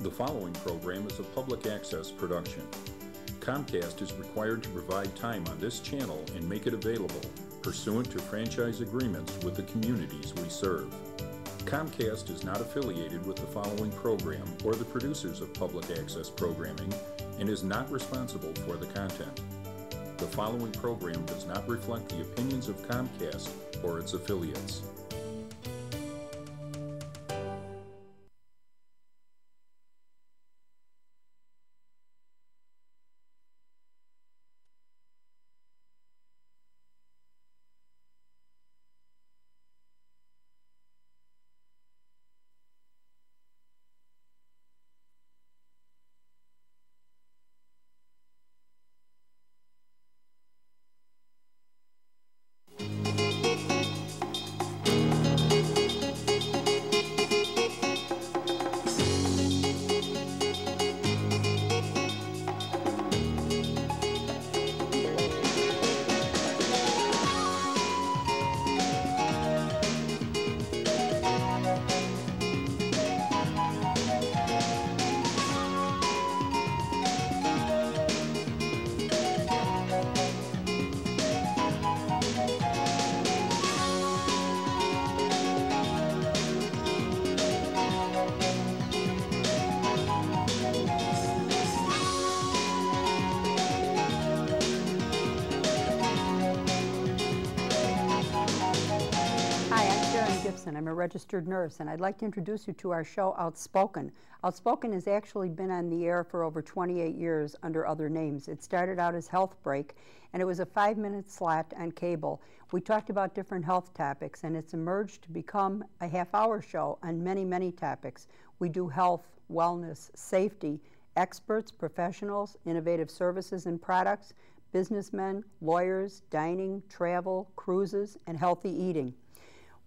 The following program is a public access production. Comcast is required to provide time on this channel and make it available pursuant to franchise agreements with the communities we serve. Comcast is not affiliated with the following program or the producers of public access programming and is not responsible for the content. The following program does not reflect the opinions of Comcast or its affiliates. I'm a registered nurse, and I'd like to introduce you to our show, Outspoken. Outspoken has actually been on the air for over 28 years under other names. It started out as Health Break, and it was a 5-minute slot on cable. We talked about different health topics, and it's emerged to become a half-hour show on many, many topics. We do health, wellness, safety, experts, professionals, innovative services and products, businessmen, lawyers, dining, travel, cruises, and healthy eating.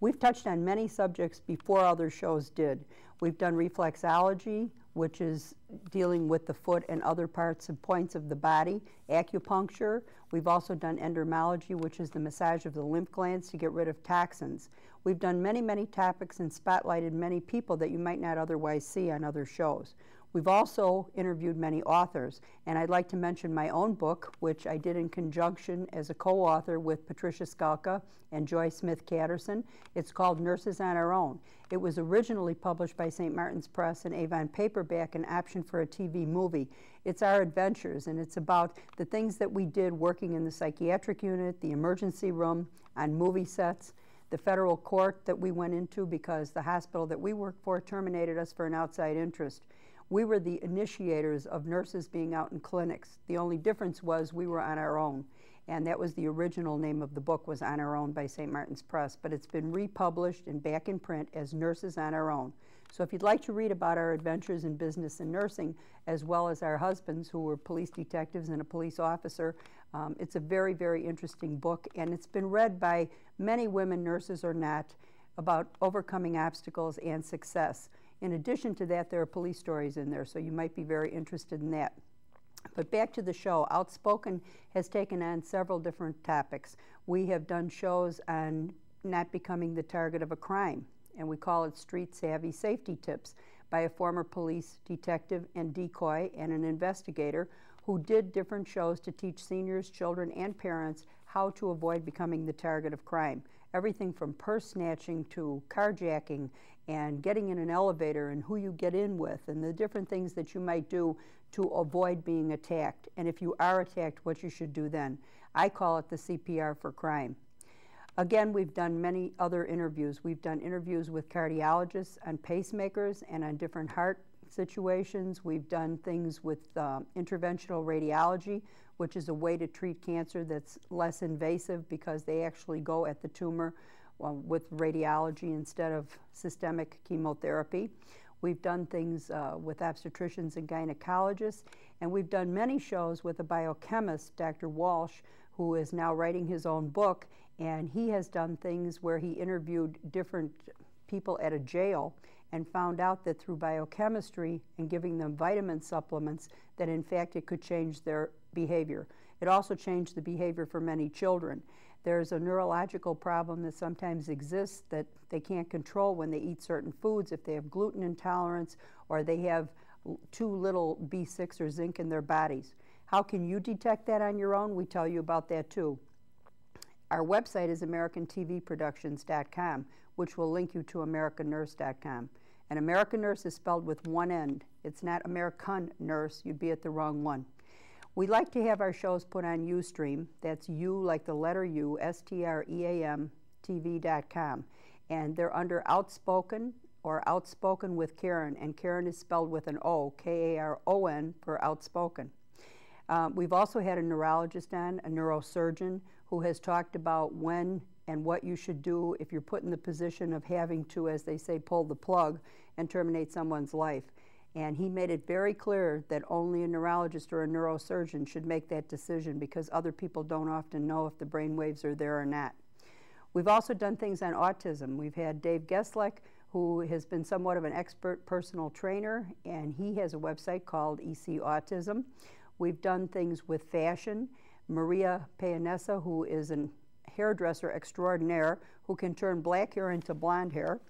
We've touched on many subjects before other shows did. We've done reflexology, which is dealing with the foot and other parts and points of the body, acupuncture. We've also done endermology, which is the massage of the lymph glands to get rid of toxins. We've done many, many topics and spotlighted many people that you might not otherwise see on other shows. We've also interviewed many authors, and I'd like to mention my own book, which I did in conjunction as a co-author with Patricia Skalka and Joy Smith-Catterson. It's called Nurses on Our Own. It was originally published by St. Martin's Press and Avon Paperback, an option for a TV movie. It's our adventures, and it's about the things that we did working in the psychiatric unit, the emergency room, on movie sets, the federal court that we went into because the hospital that we worked for terminated us for an outside interest. We were the initiators of nurses being out in clinics. The only difference was we were on our own, and that was the original name of the book, was On Our Own by St. Martin's Press, but it's been republished and back in print as Nurses on Our Own. So if you'd like to read about our adventures in business and nursing, as well as our husbands who were police detectives and a police officer, it's a very, very interesting book, and it's been read by many women, nurses or not, about overcoming obstacles and success. In addition to that, there are police stories in there, so you might be very interested in that. But back to the show, Outspoken has taken on several different topics. We have done shows on not becoming the target of a crime, and we call it Street Savvy Safety Tips by a former police detective and decoy and an investigator who did different shows to teach seniors, children, and parents how to avoid becoming the target of crime. Everything from purse snatching to carjacking and getting in an elevator and who you get in with and the different things that you might do to avoid being attacked. And if you are attacked, what you should do then. I call it the CPR for crime. Again, we've done many other interviews. We've done interviews with cardiologists on pacemakers and on different heart situations. We've done things with interventional radiology, which is a way to treat cancer that's less invasive because they actually go at the tumor with radiology instead of systemic chemotherapy. We've done things with obstetricians and gynecologists, and we've done many shows with a biochemist, Dr. Walsh, who is now writing his own book, and he has done things where he interviewed different people at a jail and found out that through biochemistry and giving them vitamin supplements that in fact it could change their behavior. It also changed the behavior for many children. There's a neurological problem that sometimes exists that they can't control when they eat certain foods, if they have gluten intolerance or they have too little B6 or zinc in their bodies. How can you detect that on your own? We tell you about that too. Our website is AmericanTVProductions.com, which will link you to AmericanNurse.com. And American Nurse is spelled with one N. It's not American Nurse. You'd be at the wrong one. We like to have our shows put on Ustream. That's U like the letter U, STREAM, TV.com. And they're under Outspoken or Outspoken with Karon. And Karon is spelled with an O, K-A-R-O-N, for Outspoken. We've also had a neurologist on, a neurosurgeon, who has talked about when and what you should do if you're put in the position of having to, as they say, pull the plug and terminate someone's life. And he made it very clear that only a neurologist or a neurosurgeon should make that decision, because other people don't often know if the brain waves are there or not. We've also done things on autism. We've had Dave Gesleck, who has been somewhat of an expert personal trainer, and he has a website called EC Autism. We've done things with fashion. Maria Payanessa, who is a hairdresser extraordinaire, who can turn black hair into blonde hair.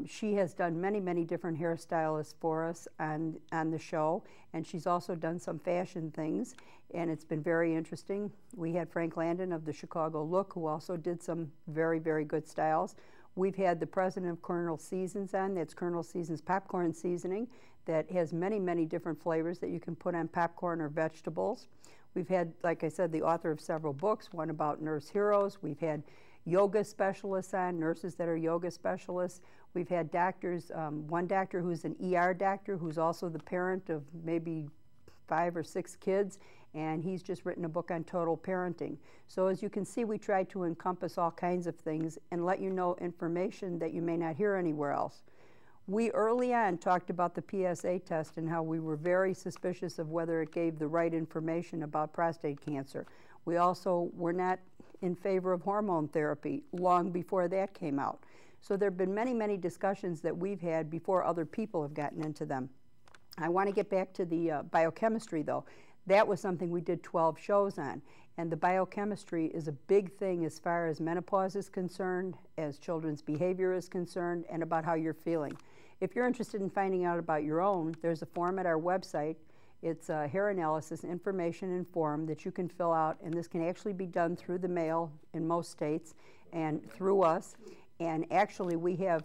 She has done many, many different hairstylists for us on the show, and she's also done some fashion things, and it's been very interesting. We had Frank Landon of the Chicago Look, who also did some very, very good styles. We've had the president of Colonel Seasons on. That's Colonel Seasons popcorn seasoning that has many, many different flavors that you can put on popcorn or vegetables. We've had, like I said, the author of several books, one about nurse heroes. We've had yoga specialists on, nurses that are yoga specialists. We've had doctors, one doctor who's an ER doctor who's also the parent of maybe 5 or 6 kids, and he's just written a book on total parenting. So as you can see, we try to encompass all kinds of things and let you know information that you may not hear anywhere else. We early on talked about the PSA test and how we were very suspicious of whether it gave the right information about prostate cancer. We also were not in favor of hormone therapy long before that came out. So there have been many, many discussions that we've had before other people have gotten into them. I want to get back to the biochemistry, though. That was something we did 12 shows on. And the biochemistry is a big thing as far as menopause is concerned, as children's behavior is concerned, and about how you're feeling. If you're interested in finding out about your own, there's a form at our website. It's a hair analysis information and form that you can fill out, and this can actually be done through the mail in most states and through us. And actually we have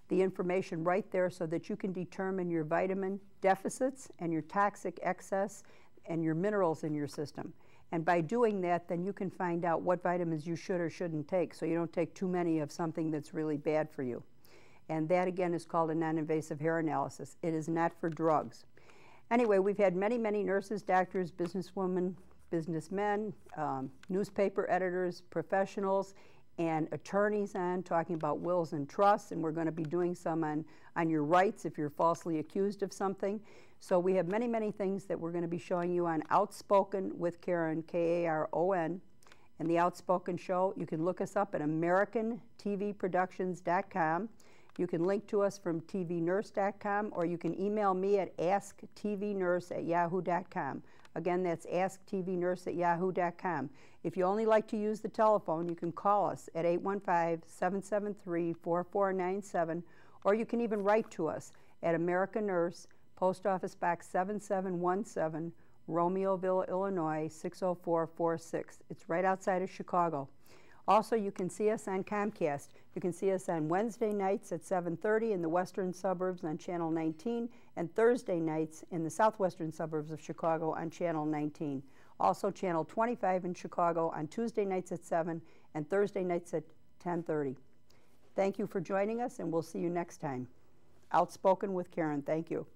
the information right there so that you can determine your vitamin deficits and your toxic excess and your minerals in your system. And by doing that, then you can find out what vitamins you should or shouldn't take, so you don't take too many of something that's really bad for you. And that, again, is called a non-invasive hair analysis. It is not for drugs. Anyway, we've had many, many nurses, doctors, businesswomen, businessmen, newspaper editors, professionals, and attorneys on talking about wills and trusts, and we're going to be doing some on your rights if you're falsely accused of something. So we have many, many things that we're going to be showing you on Outspoken with Karon, K-A-R-O-N, and the Outspoken Show. You can look us up at AmericanTVProductions.com. You can link to us from tvnurse.com, or you can email me at asktvnurse@yahoo.com. Again, that's asktvnurse@yahoo.com. If you only like to use the telephone, you can call us at 815-773-4497, or you can even write to us at American Nurse, Post Office Box 7717, Romeoville, Illinois, 60446. It's right outside of Chicago. Also, you can see us on Comcast. You can see us on Wednesday nights at 7:30 in the western suburbs on Channel 19, and Thursday nights in the southwestern suburbs of Chicago on Channel 19. Also, Channel 25 in Chicago on Tuesday nights at 7 and Thursday nights at 10:30. Thank you for joining us, and we'll see you next time. Outspoken with Karon. Thank you.